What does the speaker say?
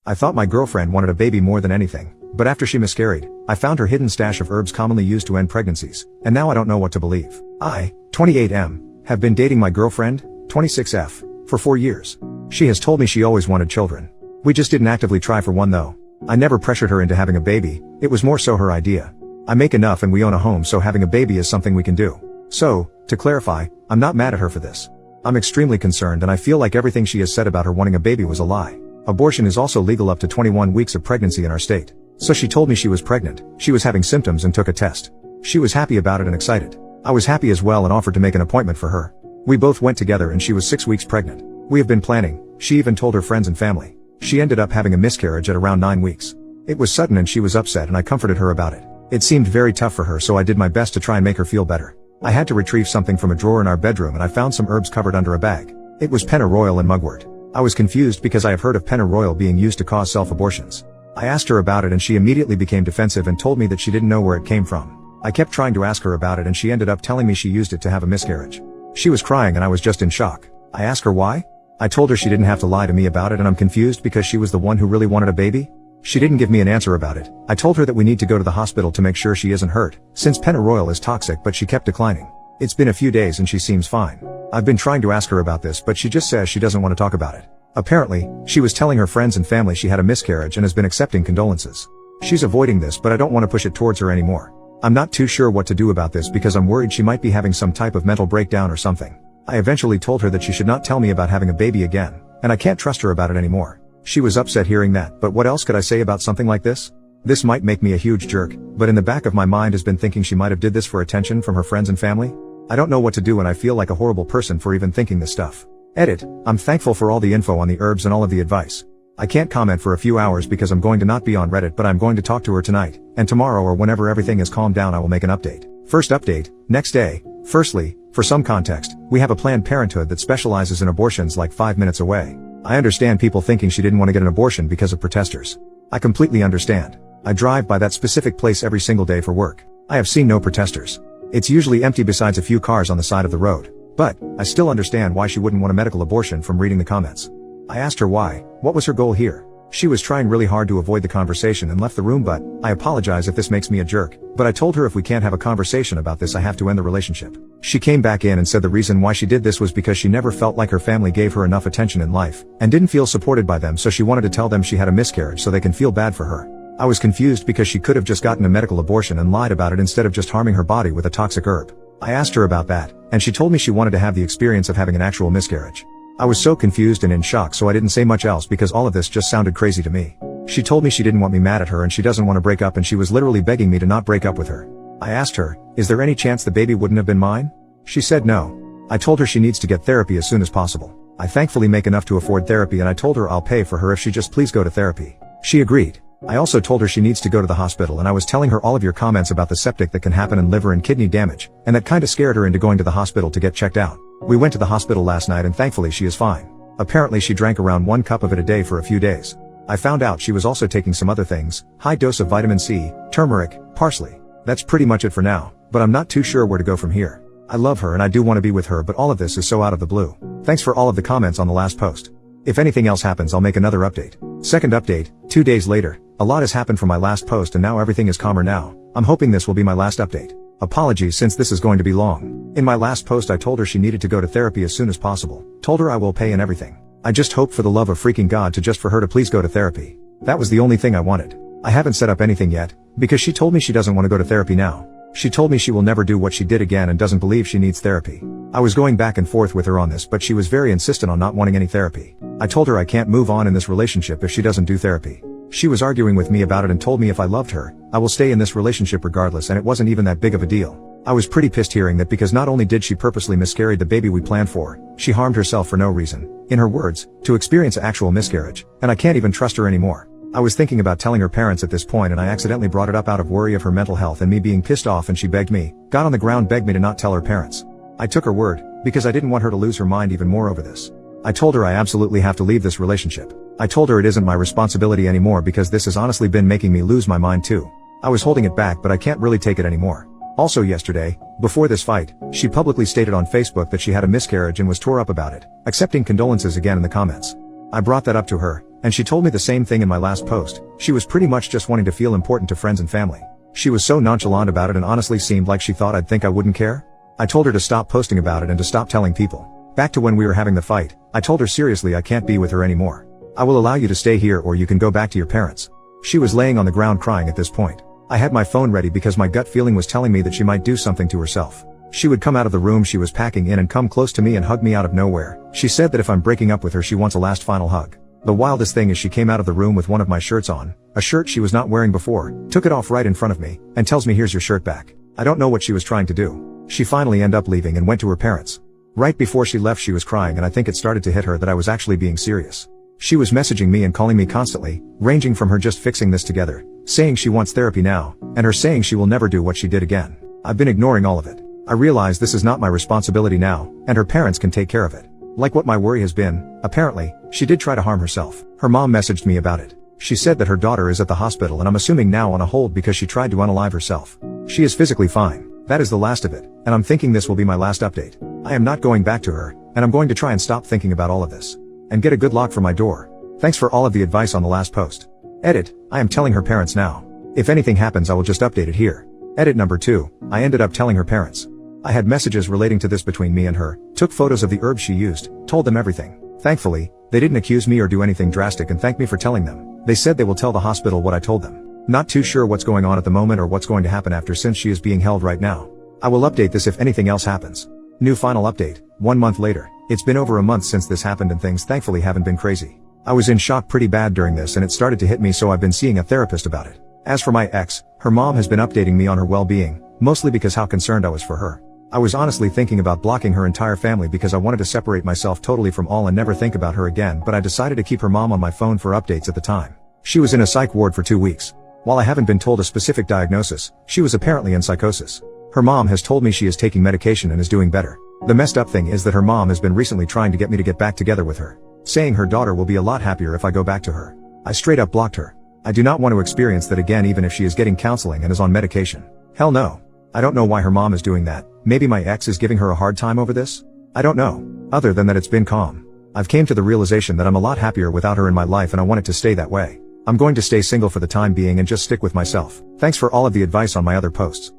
I thought my girlfriend wanted a baby more than anything, but after she miscarried, I found her hidden stash of herbs commonly used to end pregnancies, and now I don't know what to believe. I, 28M, have been dating my girlfriend, 26F, for 4 years. She has told me she always wanted children. We just didn't actively try for one though. I never pressured her into having a baby, it was more so her idea. I make enough and we own a home, so having a baby is something we can do. So, to clarify, I'm not mad at her for this. I'm extremely concerned and I feel like everything she has said about her wanting a baby was a lie. Abortion is also legal up to 21 weeks of pregnancy in our state. So she told me she was pregnant, she was having symptoms and took a test. She was happy about it and excited. I was happy as well and offered to make an appointment for her. We both went together and she was 6 weeks pregnant. We have been planning, she even told her friends and family. She ended up having a miscarriage at around 9 weeks. It was sudden and she was upset and I comforted her about it. It seemed very tough for her, so I did my best to try and make her feel better. I had to retrieve something from a drawer in our bedroom and I found some herbs covered under a bag. It was pennyroyal and mugwort. I was confused because I have heard of pennyroyal being used to cause self-abortions. I asked her about it and she immediately became defensive and told me that she didn't know where it came from. I kept trying to ask her about it and she ended up telling me she used it to have a miscarriage. She was crying and I was just in shock. I asked her why? I told her she didn't have to lie to me about it and I'm confused because she was the one who really wanted a baby? She didn't give me an answer about it. I told her that we need to go to the hospital to make sure she isn't hurt, since pennyroyal is toxic, but she kept declining. It's been a few days and she seems fine. I've been trying to ask her about this but she just says she doesn't want to talk about it. Apparently, she was telling her friends and family she had a miscarriage and has been accepting condolences. She's avoiding this but I don't want to push it towards her anymore. I'm not too sure what to do about this because I'm worried she might be having some type of mental breakdown or something. I eventually told her that she should not tell me about having a baby again, and I can't trust her about it anymore. She was upset hearing that, but what else could I say about something like this? This might make me a huge jerk, but in the back of my mind has been thinking she might have did this for attention from her friends and family. I don't know what to do and I feel like a horrible person for even thinking this stuff. Edit, I'm thankful for all the info on the herbs and all of the advice. I can't comment for a few hours because I'm going to not be on Reddit, but I'm going to talk to her tonight, and tomorrow or whenever everything is calmed down I will make an update. First update, next day. Firstly, for some context, we have a Planned Parenthood that specializes in abortions like 5 minutes away. I understand people thinking she didn't want to get an abortion because of protesters. I completely understand. I drive by that specific place every single day for work. I have seen no protesters. It's usually empty besides a few cars on the side of the road. But, I still understand why she wouldn't want a medical abortion from reading the comments. I asked her why, what was her goal here? She was trying really hard to avoid the conversation and left the room, but I apologize if this makes me a jerk, but I told her if we can't have a conversation about this I have to end the relationship. She came back in and said the reason why she did this was because she never felt like her family gave her enough attention in life, and didn't feel supported by them, so she wanted to tell them she had a miscarriage so they can feel bad for her. I was confused because she could have just gotten a medical abortion and lied about it instead of just harming her body with a toxic herb. I asked her about that, and she told me she wanted to have the experience of having an actual miscarriage. I was so confused and in shock, so I didn't say much else because all of this just sounded crazy to me. She told me she didn't want me mad at her and she doesn't want to break up, and she was literally begging me to not break up with her. I asked her, is there any chance the baby wouldn't have been mine? She said no. I told her she needs to get therapy as soon as possible. I thankfully make enough to afford therapy and I told her I'll pay for her if she just please go to therapy. She agreed. I also told her she needs to go to the hospital, and I was telling her all of your comments about the septic that can happen and liver and kidney damage, and that kinda scared her into going to the hospital to get checked out. We went to the hospital last night and thankfully she is fine. Apparently she drank around 1 cup of it a day for a few days. I found out she was also taking some other things, high dose of vitamin C, turmeric, parsley. That's pretty much it for now, but I'm not too sure where to go from here. I love her and I do want to be with her, but all of this is so out of the blue. Thanks for all of the comments on the last post. If anything else happens I'll make another update. Second update, 2 days later. A lot has happened from my last post and now everything is calmer now. I'm hoping this will be my last update. Apologies since this is going to be long. In my last post I told her she needed to go to therapy as soon as possible. Told her I will pay and everything. I just hope for the love of freaking God for her to please go to therapy. That was the only thing I wanted. I haven't set up anything yet, because she told me she doesn't want to go to therapy now. She told me she will never do what she did again and doesn't believe she needs therapy. I was going back and forth with her on this, but she was very insistent on not wanting any therapy. I told her I can't move on in this relationship if she doesn't do therapy. She was arguing with me about it and told me if I loved her, I will stay in this relationship regardless, and it wasn't even that big of a deal. I was pretty pissed hearing that because not only did she purposely miscarry the baby we planned for, she harmed herself for no reason, in her words, to experience actual miscarriage, and I can't even trust her anymore. I was thinking about telling her parents at this point and I accidentally brought it up out of worry of her mental health and me being pissed off, and she begged me, got on the ground, begged me to not tell her parents. I took her word, because I didn't want her to lose her mind even more over this. I told her I absolutely have to leave this relationship. I told her it isn't my responsibility anymore because this has honestly been making me lose my mind too. I was holding it back, but I can't really take it anymore. Also yesterday, before this fight, she publicly stated on Facebook that she had a miscarriage and was tore up about it, accepting condolences again in the comments. I brought that up to her, and she told me the same thing in my last post. She was pretty much just wanting to feel important to friends and family. She was so nonchalant about it and honestly seemed like she thought I'd think I wouldn't care. I told her to stop posting about it and to stop telling people. Back to when we were having the fight, I told her seriously I can't be with her anymore. I will allow you to stay here or you can go back to your parents. She was laying on the ground crying at this point. I had my phone ready because my gut feeling was telling me that she might do something to herself. She would come out of the room she was packing in and come close to me and hug me out of nowhere. She said that if I'm breaking up with her she wants a last final hug. The wildest thing is she came out of the room with one of my shirts on, a shirt she was not wearing before, took it off right in front of me, and tells me here's your shirt back. I don't know what she was trying to do. She finally ended up leaving and went to her parents. Right before she left she was crying and I think it started to hit her that I was actually being serious. She was messaging me and calling me constantly, ranging from her just fixing this together, saying she wants therapy now, and her saying she will never do what she did again. I've been ignoring all of it. I realize this is not my responsibility now, and her parents can take care of it. Like what my worry has been, apparently, she did try to harm herself. Her mom messaged me about it. She said that her daughter is at the hospital and I'm assuming now on a hold because she tried to unalive herself. She is physically fine. That is the last of it, and I'm thinking this will be my last update. I am not going back to her, and I'm going to try and stop thinking about all of this. And get a good lock for my door. Thanks for all of the advice on the last post. Edit, I am telling her parents now. If anything happens I will just update it here. Edit number 2, I ended up telling her parents. I had messages relating to this between me and her, took photos of the herbs she used, told them everything. Thankfully, they didn't accuse me or do anything drastic and thanked me for telling them. They said they will tell the hospital what I told them. Not too sure what's going on at the moment or what's going to happen after since she is being held right now. I will update this if anything else happens. New final update, 1 month later. It's been over a month since this happened and things thankfully haven't been crazy. I was in shock pretty bad during this and it started to hit me so I've been seeing a therapist about it. As for my ex, her mom has been updating me on her well-being, mostly because how concerned I was for her. I was honestly thinking about blocking her entire family because I wanted to separate myself totally from all and never think about her again, but I decided to keep her mom on my phone for updates at the time. She was in a psych ward for 2 weeks. While I haven't been told a specific diagnosis, she was apparently in psychosis. Her mom has told me she is taking medication and is doing better. The messed up thing is that her mom has been recently trying to get me to get back together with her, saying her daughter will be a lot happier if I go back to her. I straight up blocked her. I do not want to experience that again even if she is getting counseling and is on medication. Hell no. I don't know why her mom is doing that. Maybe my ex is giving her a hard time over this? I don't know. Other than that it's been calm. I've came to the realization that I'm a lot happier without her in my life and I want it to stay that way. I'm going to stay single for the time being and just stick with myself. Thanks for all of the advice on my other posts.